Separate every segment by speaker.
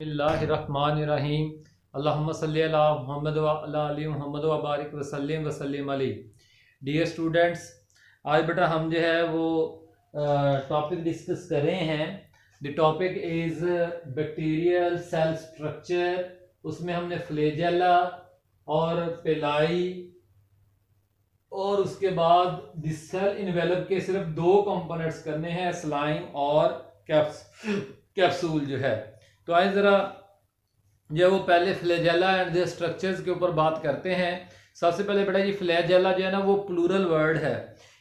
Speaker 1: बिस्मिल्लाहिर्रहमानिर्रहीम अल्लाहुम्मा सल्ली अला मुहम्मद व अला आलि मुहम्मद व बारिक वसल्लिम वसल्लिम अलैहि। डियर स्टूडेंट्स, आज बेटा हम जो है वो टॉपिक डिस्कस कर रहे हैं। The topic is bacterial cell structure. उसमें हमने फ्लैजेला और पेलाई और उसके बाद द सेल इन्वेलप के सिर्फ दो कंपोनेंट्स करने हैं, स्लाइम और कैप्सूल जो है। तो आइए ज़रा जो वो पहले फ्लैजेला एंड द स्ट्रक्चर्स के ऊपर बात करते हैं। सबसे पहले बेटा जी फ्लैजेला जो है ना वो प्लूरल वर्ड है।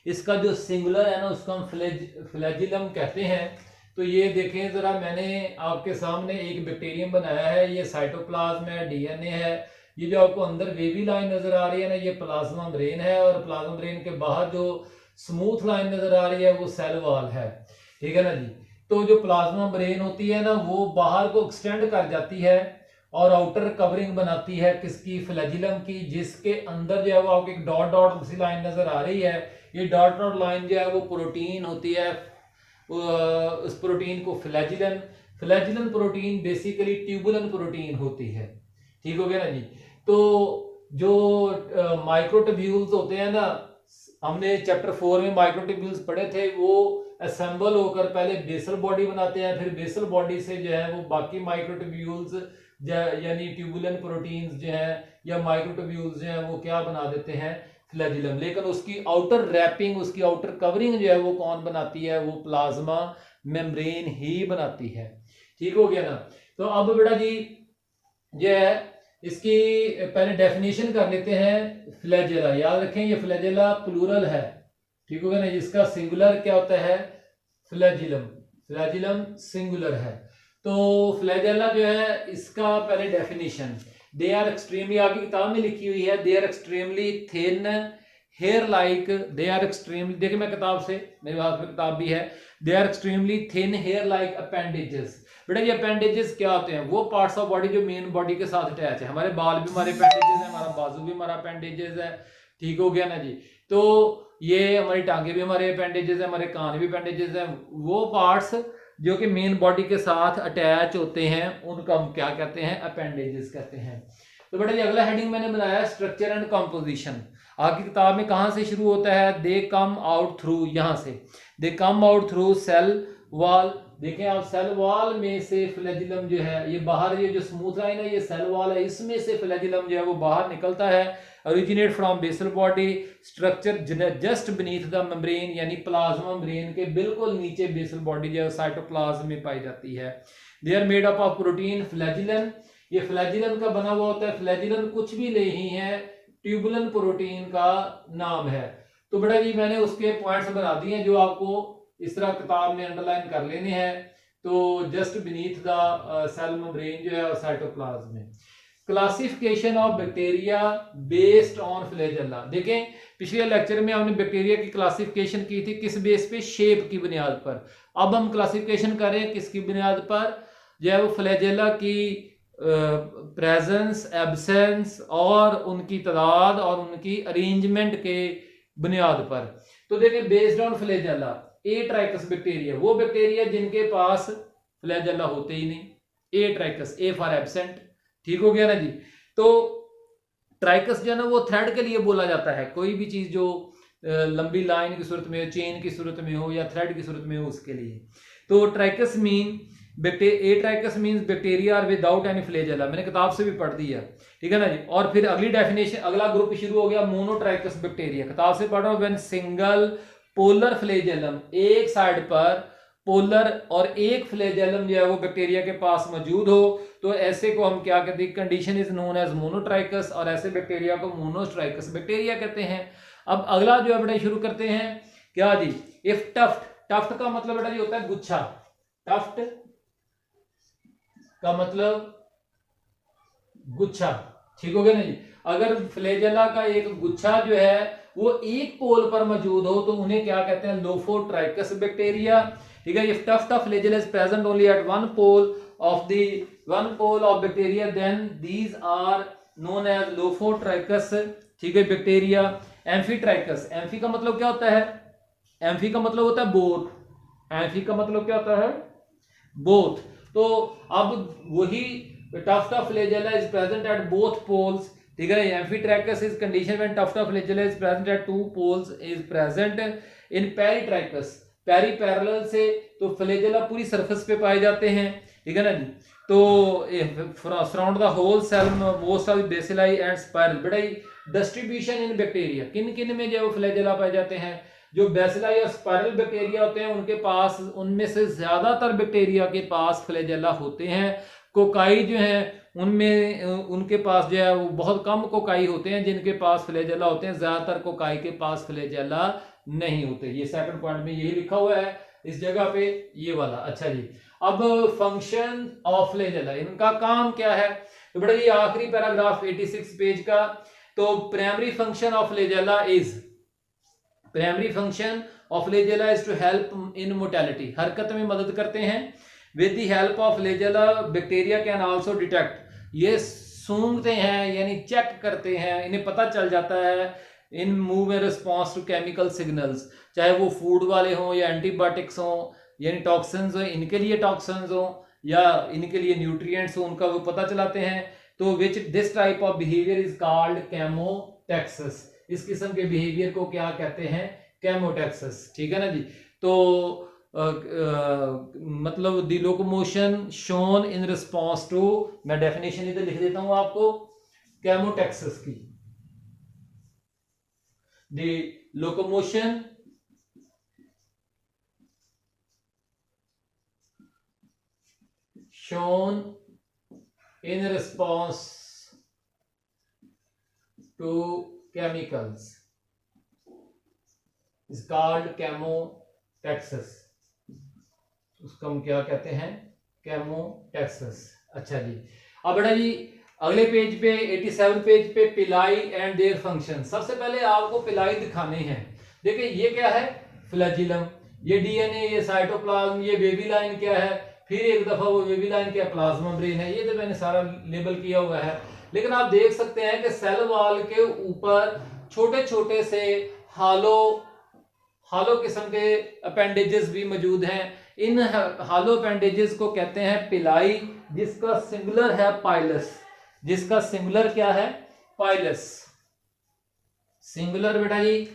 Speaker 1: इसका जो सिंगुलर है ना उसको हम फ्लैजिलम कहते हैं। तो ये देखें ज़रा, मैंने आपके सामने एक बैक्टीरियम बनाया है, ये साइटोप्लाज्म है, डीएनए है। ये जो आपको अंदर वेवी लाइन नज़र आ रही है ना, ये प्लाज्मा मेम्ब्रेन है, और प्लाज्मा मेम्ब्रेन के बाहर जो स्मूथ लाइन नज़र आ रही है वो सेल वॉल है। ठीक है ना जी। तो जो प्लाज्मा मेम्ब्रेन होती है ना वो बाहर को एक्सटेंड कर जाती है और आउटर कवरिंग बनाती है किसकी, फ्लैजिलम की, जिसके अंदर जो है वो आपको एक डॉट डॉट सी लाइन नजर आ रही है। ये डॉट डॉट लाइन जो है वो प्रोटीन होती है। उस प्रोटीन को फ्लैजिलन प्रोटीन बेसिकली ट्यूबुलन प्रोटीन होती है। ठीक हो गया ना जी। तो जो माइक्रोट्यूब्यूल्स होते हैं ना, हमने चैप्टर 4 में माइक्रोट्यूब्यूल्स पढ़े थे, वो असेंबल होकर पहले बेसल बॉडी बनाते हैं, फिर बेसल बॉडी से जो है वो बाकी माइक्रोट्यूब्यूल्स यानी ट्यूबुलन प्रोटीन्स जो है या माइक्रोट्यूब्यूल्स जो है वो क्या बना देते हैं, फ्लैजिलम। लेकिन उसकी आउटर रैपिंग, उसकी आउटर कवरिंग जो है वो कौन बनाती है, वो प्लाज्मा मेम्ब्रेन ही बनाती है। ठीक हो गया ना। तो अब बेटा जी जो है इसकी पहले डेफिनेशन कर लेते हैं। फ्लैजेला याद रखें, ये फ्लैजेला प्लूरल है। ठीक हो गया ना। इसका सिंगुलर क्या होता है, फ्लैजिलम सिंगुलर है। तो फ्लैजेला जो है इसका पहले डेफिनेशन, दे आर एक्सट्रीमली, आपकी किताब में लिखी हुई है, they are extremely thin hair like, they are extremely, देखिए मैं किताब से, मेरे पास में किताब भी है, they are extremely thin hair like appendages. बेटा ये अपेंडेजेस क्या होते हैं, वो पार्ट्स ऑफ बॉडी जो मेन बॉडी के साथ अटैच है। हमारे बाल भी हमारे अपेंडेजेस है, हमारा बाजू भी हमारा अपेंडेजेस है। ठीक हो गया ना जी। तो ये हमारी टांगे भी हमारे अपेंडेजेस है, हमारे कान भी अपेंडेजेस है। वो पार्ट्स जो कि मेन बॉडी के साथ अटैच होते हैं उनका हम क्या कहते हैं, अपेंडेजेस कहते हैं। तो बेटा ये अगला हेडिंग मैंने बनाया स्ट्रक्चर एंड कंपोजिशन। आपकी किताब में कहां से शुरू होता है, दे कम आउट थ्रू, यहां से they come out through cell wall. देखें आप, सेल वॉल में से फ्लैजिलम जो है ये बाहर, ये जो स्मूथ लाइन है ये सेल वॉल है, इसमें से फ्लैजिलम जो है वो बाहर निकलता है। Originate from basal body structure just beneath the membrane, यानी प्लाज्मा मेम्ब्रेन के बिल्कुल नीचे बेसल बॉडी जो है साइटोप्लाज्म में पाई जाती है। They are made up of protein flagellin, ये फ्लैजिलन का बना हुआ होता है। फ्लैजिलन कुछ भी नहीं है, ट्यूबुलन प्रोटीन का नाम है। तो बेटा जी मैंने उसके पॉइंट्स बना दिए हैं जो आपको इस तरह किताब में अंडरलाइन कर लेने हैं। तो just beneath the cell membrane जो है साइटोप्लाज्म में। Classification of bacteria based on flagella. देखें पिछले लेक्चर में हमने बैक्टीरिया की क्लासिफिकेशन की थी किस बेस पे, शेप की बुनियाद पर। अब हम क्लासिफिकेशन करें किसकी बुनियाद पर, जो है वो फ्लैजेला की प्रेजेंस, एब्सेंस और उनकी तादाद और उनकी अरेंजमेंट के बुनियाद पर। तो देखें based on flagella, A ट्राइकस bacteria, वो बैक्टीरिया जिनके पास फ्लैजेला होते ही नहीं, ए ट्राइकस, ए फॉर एब्सेंट। ठीक हो गया ना जी। तो ट्राइकस जो है ना वो थ्रेड के लिए बोला जाता है, कोई भी चीज जो लंबी लाइन की सूरत में हो, चेन की सूरत में हो या थ्रेड की सूरत में हो, उसके लिए। तो trichous mean a trichous means bacteria are without any flagella, मैंने किताब से भी पढ़ दिया। ठीक है ना जी। और फिर अगली डेफिनेशन, अगला ग्रुप शुरू हो गया मोनोट्राइकस बैक्टीरिया, किताब से पढ़ रहा हूं। व्हेन सिंगल पोलर फ्लैजेलम, एक साइड पर पोलर और एक फ्लैजेलम जो है वो बैक्टीरिया के पास मौजूद हो, तो ऐसे को हम क्या कहते हैं, condition is known as monotrichous, और ऐसे बैक्टीरिया को मोनोट्राइकस बैक्टीरिया कहते हैं। अब अगला जो है बेटा शुरू करते हैं क्या जी, इफ टफ्ट, टफ्ट का मतलब बेटा जी होता है गुच्छा, टफ्ट का मतलब गुच्छा। ठीक हो गया ना जी। अगर फ्लैजेला का एक गुच्छा जो है वो एक पोल पर मौजूद हो तो उन्हें क्या कहते हैं, लोफोट्राइकस बैक्टीरिया। ठीक है। If tuft of flagella is present only at one pole of bacteria then these are known as lophotrichous. ठीक है बैक्टीरिया। एम्फीट्राइकस, एम्फी का मतलब क्या होता है, एम्फी का मतलब होता है बोथ, एम्फी का मतलब क्या होता है, बोथ। तो अब वही tuft flagella is present at both poles, ठीक है। Amphitrichous is condition when tuft flagella is present at two poles is present in peritrichous, peri parallel से तो फ्लैजेला पूरी सरफेस पे पाए जाते हैं, ठीक है ना जी। तो surround the whole cell most of bacilli and spiral. बेटा डिस्ट्रीब्यूशन इन बैक्टीरिया, किन किन में जो फ्लैजेला पाए जाते हैं, जो बेसिलाई और स्पाइरल बैक्टीरिया होते हैं उनके पास, उनमें से ज्यादातर बैक्टीरिया के पास फ्लैजेला होते हैं। कोकाई जो है उनमें उनके पास जो है वो बहुत कम कोकाई होते हैं जिनके पास फ्लैजेला होते हैं, ज्यादातर कोकाई के पास फ्लैजेला नहीं होते। ये सेकंड पॉइंट में यही लिखा हुआ है इस जगह पे, ये वाला। अच्छा जी, अब फंक्शन ऑफ फ्लैजेला, इनका काम क्या है। तो बेटा ये आखिरी पैराग्राफ 86 पेज का। तो primary function of flagella is, primary function of flagella is to help in mortality, हरकत में मदद करते हैं। With the help of flagella bacteria can also detect, ये सूंघते हैं यानी चेक करते हैं, इन्हें पता चल जाता है in move in response to chemical signals, चाहे वो फूड वाले हों या एंटीबायोटिक्स हों यानी टॉक्सिन्स हो, इनके लिए टॉक्सिन्स हो या इनके लिए न्यूट्रिएंट्स हो, उनका वो पता चलाते हैं। तो which this type of behaviour is called chemotaxis, इस किस्म के बिहेवियर को क्या कहते हैं, केमोटैक्सिस, ठीक है ना जी। तो मतलब the locomotion shown in response to, मैं डेफिनेशन इधर लिख देता हूं आपको केमोटैक्सिस की, the locomotion shown in response to chemicals is called chemotaxis, उसको हम क्या कहते हैं, chemotaxis। अच्छा जी, अब बेटा जी अगले पेज पे 87 पेज पे पिलाई एंड देयर फंक्शन। सबसे पहले आपको पिलाई दिखाने हैं। देखिए ये क्या है, फ्लैजिलम, ये डीएनए, ये साइटोप्लाज्म, ये बेबी लाइन क्या है, फिर एक दफा वो बेबी लाइन क्या प्लाज्मा ब्रेन है, ये तो मैंने सारा लेबल किया हुआ है। लेकिन आप देख सकते हैं कि सेल वॉल के ऊपर छोटे छोटे से हालो किस्म के अपेंडेजेस भी मौजूद हैं। इन हालो अपेंडेजेस को कहते हैं पिलाई, जिसका सिंगुलर है पाइलस, जिसका सिंगुलर क्या है, पाइलस, सिंगुलर बेटा जी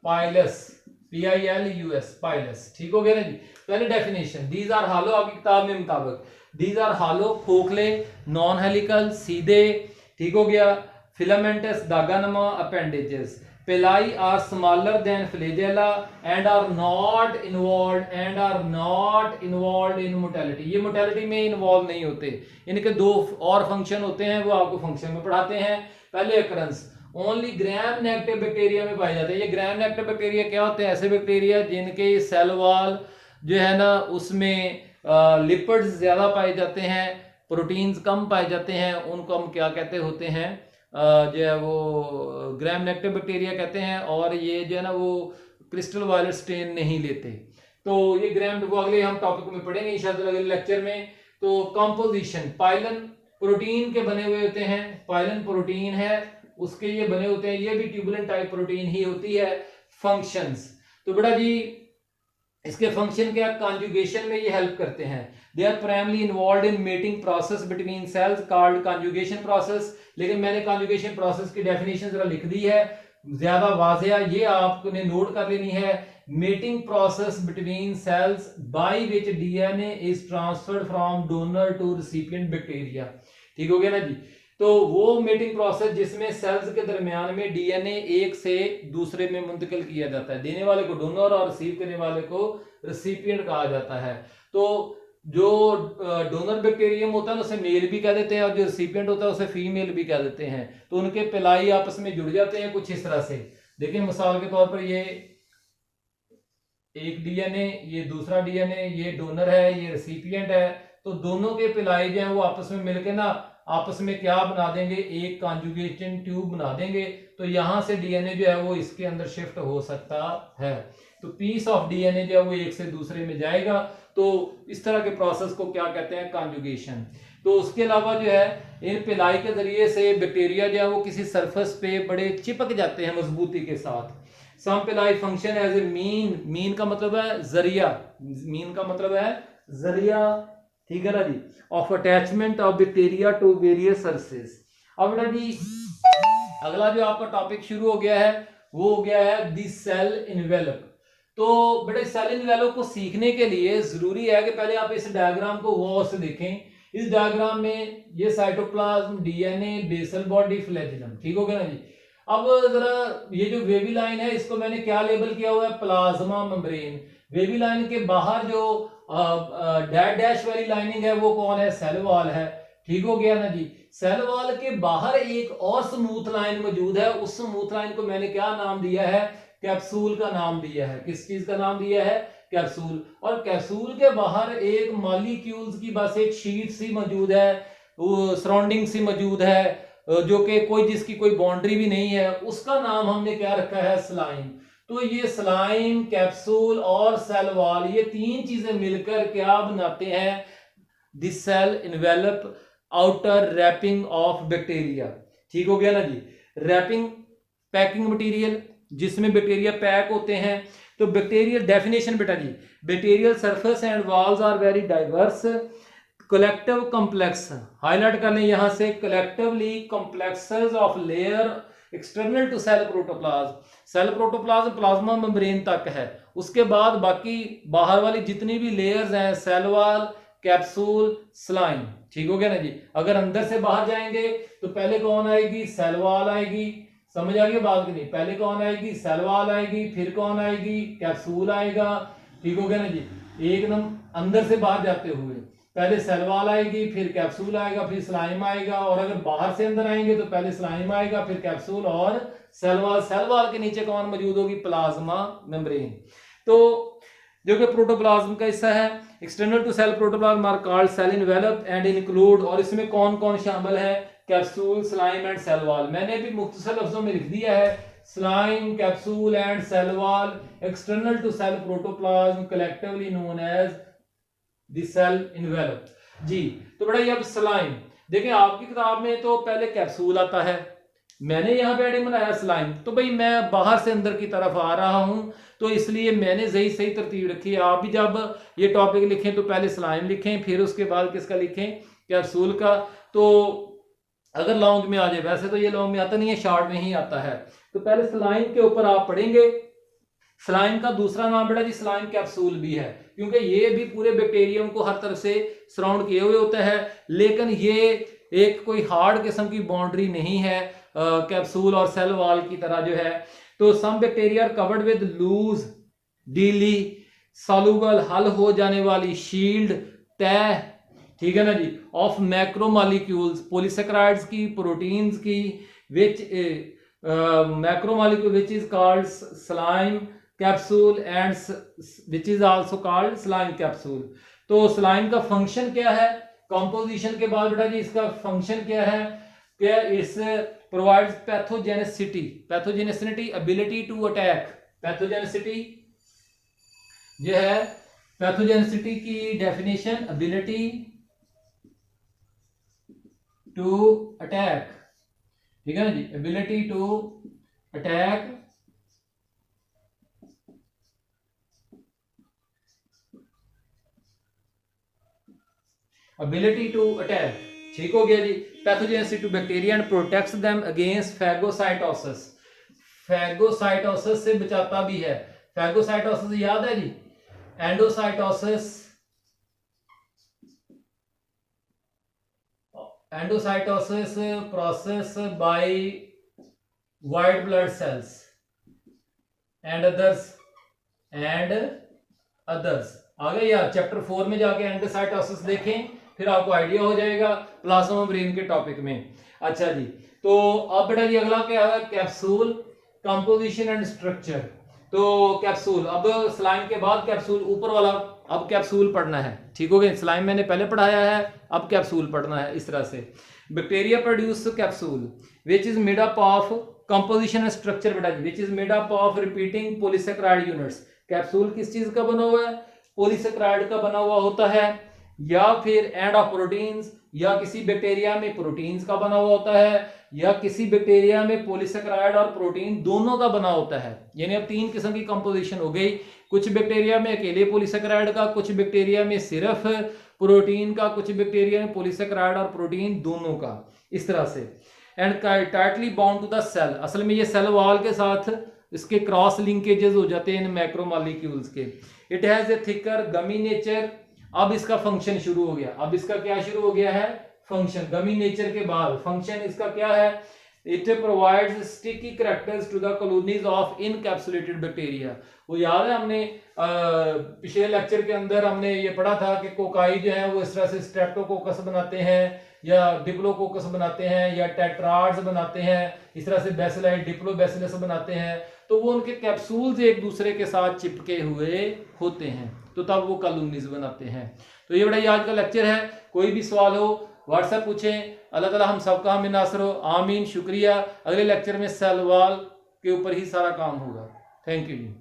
Speaker 1: पाइलस, PILUS, पाइलस, ठीक हो गया ना जी। पहले डेफिनेशन, दीज आर हालो, आपकी किताब में मुताबिक दीज आर हालो, खोखले, नॉन हेलिकल, सीधे, ठीक हो गया, फिलामेंटस, दागानुमा appendages. Pili are smaller than flagella and are not involved in mortality, ये मोर्टेलिटी में इन्वॉल्व नहीं होते। इनके दो और फंक्शन होते हैं, वो आपको फंक्शन में पढ़ाते हैं। पहले occurrence only gram negative bacteria में पाए जाते हैं। ये ग्राम नेगेटिव बैक्टीरिया क्या होते हैं, ऐसे बैक्टीरिया जिनके सेल वॉल जो है ना उसमें लिपिड्स ज्यादा पाए जाते हैं, प्रोटीन्स कम पाए जाते हैं, उनको हम क्या कहते होते हैं, जो है वो ग्राम नेगेटिव बैक्टीरिया कहते हैं। और ये जो है ना वो क्रिस्टल वायलेट स्टेन नहीं लेते। तो ये ग्राम, वो अगले हम टॉपिक में पढ़ेंगे इंशाल्लाह अगले लेक्चर में। तो कंपोजिशन, पाइलन प्रोटीन के बने हुए होते हैं, पाइलन प्रोटीन है उसके ये बने होते हैं, ये भी ट्यूबुलेंट टाइप प्रोटीन ही होती है। फंक्शंस, तो बेटा जी इसके फंक्शन क्या, कॉन्जुगेशन में ये हेल्प करते हैं। They are primarily involved in mating process between cells called conjugation process. लेकिन मैंने कॉन्जुगेशन प्रोसेस की डेफिनेशन जरा लिख दी है, ज्यादा वाज़ेह, ये आपने नोट कर लेनी है। Mating process between cells by which DNA is transferred from donor to recipient bacteria, ठीक हो गया ना जी। तो वो मेटिंग प्रोसेस जिसमें सेल्स के दरमियान में डीएनए एक से दूसरे में मुंतकिल किया जाता है, देने वाले को डोनर और रिसीव करने वाले को रिसिपिएंट कहा जाता है। तो जो डोनर बैक्टीरियम होता है उसे मेल भी कह देते हैं और जो रिसिपिएंट होता है उसे फीमेल भी कह देते हैं। तो उनके पिलाई आपस में जुड़ जाते हैं कुछ इस तरह से। देखिए मिसाल के तौर पर ये एक डीएनए, ये दूसरा डीएनए, ये डोनर है, ये रिसिपिएंट है। तो दोनों के पिलाई जो है वो आपस में मिलकर ना आपस में क्या बना देंगे, एक कॉन्जुगेशन ट्यूब बना देंगे। तो यहां से डीएनए जो है वो इसके अंदर शिफ्ट हो सकता है। तो पीस ऑफ डीएनए जो है वो एक से दूसरे में जाएगा। तो इस तरह के प्रोसेस को क्या कहते हैं, कॉन्जुगेशन। तो उसके अलावा जो है इन पिलाई के जरिए से बैक्टीरिया जो है वो किसी सरफेस पे बड़े चिपक जाते हैं मजबूती के साथ। Some pili function as a mean, mean का मतलब है जरिया, मीन का मतलब है जरिया, ठीक है ना जी, of attachment of bacteria to various surfaces. अब बेटा जी अगला जो आपका टॉपिक शुरू हो गया है वो हो गया है दी सेल इन्वेलप। तो बेटा सेल इन्वेलप को सीखने के लिए जरूरी है कि पहले आप इस डायग्राम को गौर से देखें। इस डायग्राम में ये cytoplasm, DNA, basal body, flagellum, ठीक हो गया ना जी। अब जरा ये जो वेवी लाइन है इसको मैंने क्या लेबल किया हुआ है, प्लाज्मा मेम्ब्रेन। वेवी लाइन के बाहर जो डैश डैश वाली लाइनिंग है वो कौन है, सेल वॉल है, ठीक हो गया ना जी। सेल वॉल के बाहर एक और स्मूथ लाइन मौजूद है, उस स्मूथ लाइन को मैंने क्या नाम दिया है, कैप्सूल का नाम दिया है। किस चीज का नाम दिया है, कैप्सूल। और कैप्सूल के बाहर एक मॉलिक्यूल्स की बस एक शीट सी मौजूद है, सराउंडिंग सी मौजूद है, जो कि कोई जिसकी कोई बाउंड्री भी नहीं है, उसका नाम हमने क्या रखा है, स्लाइम। तो ये स्लाइम, कैप्सूल और सेल वॉल, ये तीन चीजें मिलकर क्या बनाते हैं, the cell envelope outer wrapping of bacteria, ठीक हो गया ना जी। रैपिंग पैकिंग मटेरियल जिसमें बैक्टीरिया पैक होते हैं। तो बैक्टीरियल डेफिनेशन बेटा जी, bacterial surface and walls are very diverse, collective complex, highlight कर लें यहां से, collectively complexes of layer external to cell protoplasm. Cell protoplasm plasma membrane तक है, उसके बाद बाकी बाहर वाली जितनी भी लेयर्स हैं, सेल वॉल, कैप्सूल, स्लाइम, ठीक हो गया ना जी। अगर अंदर से बाहर जाएंगे तो पहले कौन आएगी, सेल वॉल आएगी, समझ आ गई बात की नहीं, पहले कौन आएगी, सेल वॉल आएगी, फिर कौन आएगी, कैप्सूल आएगा, ठीक हो गया ना जी। एक नंबर अंदर से बाहर जाते हुए पहले सेल वॉल आएगी, फिर कैप्सूल आएगा, फिर स्लाइम आएगा, और अगर बाहर से अंदर आएंगे तो पहले स्लाइम आएगा, फिर कैप्सूल और सेल वॉल। सेल वॉल के नीचे कौन मौजूद होगी, प्लाज्मा मेम्ब्रेन। तो जो कि प्रोटोप्लाज्म का हिस्सा है, external to cell protoplasm are called cell envelope and include, और इसमें कौन कौन शामिल है, capsule, slime and cell wall. मैंने भी मुख्तसर लफ्जों में लिख दिया है, slime, capsule and cell wall external to cell protoplasm collectively known as the cell envelope जी। तो बेटा ये अब स्लाइम देखिए, आपकी किताब में तो पहले कैप्सूल आता है, मैंने यहाँ पे हेडिंग बनाया स्लाइम। तो भाई मैं बाहर से अंदर की तरफ आ रहा हूं, तो इसलिए मैंने सही तरतीब रखी है। आप भी जब ये टॉपिक लिखें तो पहले स्लाइम लिखें, फिर उसके बाद किसका लिखें, कैप्सूल का। तो अगर लॉन्ग में आ जाए, वैसे तो ये लॉन्ग में आता नहीं है, शॉर्ट में ही आता है। तो पहले स्लाइम के ऊपर आप पढ़ेंगे। स्लाइम का दूसरा नाम बेटा जी स्लाइम कैप्सूल भी है, क्योंकि ये भी पूरे बैक्टीरियम को हर तरफ से सराउंड किए हुए होता है, लेकिन ये एक कोई हार्ड किस्म की बाउंड्री नहीं है कैप्सूल और सेल वॉल की तरह जो है। तो some bacteria are covered with loose readily soluble, हल हो जाने वाली शील्ड, तह, ठीक है ना जी, ऑफ मैक्रोमॉलिक्यूल्स, पॉलीसेकेराइड्स की, प्रोटीन्स की, which macromolecule which is called slime capsule and which is also called slime capsule. तो स्लाइम का फंक्शन क्या है, कॉम्पोजिशन के बाद बेटा जी इसका फंक्शन क्या है, क्या इस provides pathogenicity, pathogenicity ability to attack, pathogenicity जो है, पैथोजेनिसिटी की डेफिनेशन एबिलिटी टू अटैक, ठीक है ना जी, ability to attack ability to attack, ठीक हो गया जी। Pathogenicity to bacteria and protects them against phagocytosis, phagocytosis से बचाता भी है। फैगोसाइटोसिस याद है जी, endocytosis, endocytosis process by white blood cells and others आगे यार चैप्टर 4 में जाके एंडोसाइटोसिस देखें, फिर आपको आइडिया हो जाएगा प्लाज्मा मेम्ब्रेन के टॉपिक में। अच्छा जी, तो अब बेटा जी अगला क्या है, कैप्सूल, कंपोजिशन एंड स्ट्रक्चर। तो कैप्सूल, अब स्लाइम के बाद कैप्सूल ऊपर वाला, अब कैप्सूल पढ़ना है, ठीक हो गया। स्लाइम मैंने पहले पढ़ाया है, अब कैप्सूल पढ़ना है इस तरह से। Bacteria produce capsule which is made up of composition and structure बेटा जी, which is made up of repeating polysaccharide units. Capsule किस चीज का बना हुआ है, पॉलीसेकेराइड का बना हुआ होता है, या फिर एंड ऑफ प्रोटीन्स, या किसी बैक्टीरिया में प्रोटीन्स का बना हुआ होता है, या किसी बैक्टीरिया में पॉलीसेकेराइड और प्रोटीन दोनों का बना होता है। यानी अब 3 किस्म की कंपोजिशन हो गई, कुछ बैक्टीरिया में अकेले पॉलीसेकेराइड का, कुछ बैक्टीरिया में सिर्फ प्रोटीन का, कुछ बैक्टीरिया में पॉलीसेकेराइड और प्रोटीन दोनों का, इस तरह से। And tightly bound to the cell, असल में ये सेल वॉल के साथ इसके क्रॉस लिंकेजेस हो जाते हैं इन मैक्रोमॉलिक्यूल्स के। It has a thicker gummy nature. अब इसका फंक्शन शुरू हो गया, अब इसका क्या शुरू हो गया है, फंक्शन। गमी नेचर के बाद फंक्शन इसका क्या है, it provides sticky characters to the colonies of encapsulated bacteria. वो याद है हमने पिछले लेक्चर के अंदर हमने ये पढ़ा था कि कोकाई जो है वो इस तरह से स्ट्रेप्टोकोकस बनाते हैं, या डिप्लोकोकस बनाते हैं, या टेट्राड्स बनाते हैं, इस तरह से बेसिलाई डिप्लोबैसिलस बनाते हैं। तो वो उनके कैप्सूल्स एक दूसरे के साथ चिपके हुए होते हैं, तो तब वो कॉलोनीज बनाते हैं। तो ये बड़ा ही आज का लेक्चर है। कोई भी सवाल हो व्हाट्सएप पूछें। अल्लाह ताला हम सबका हमें नासर हो, आमीन। शुक्रिया। अगले लेक्चर में सेल वॉल के ऊपर ही सारा काम होगा। Thank you ji.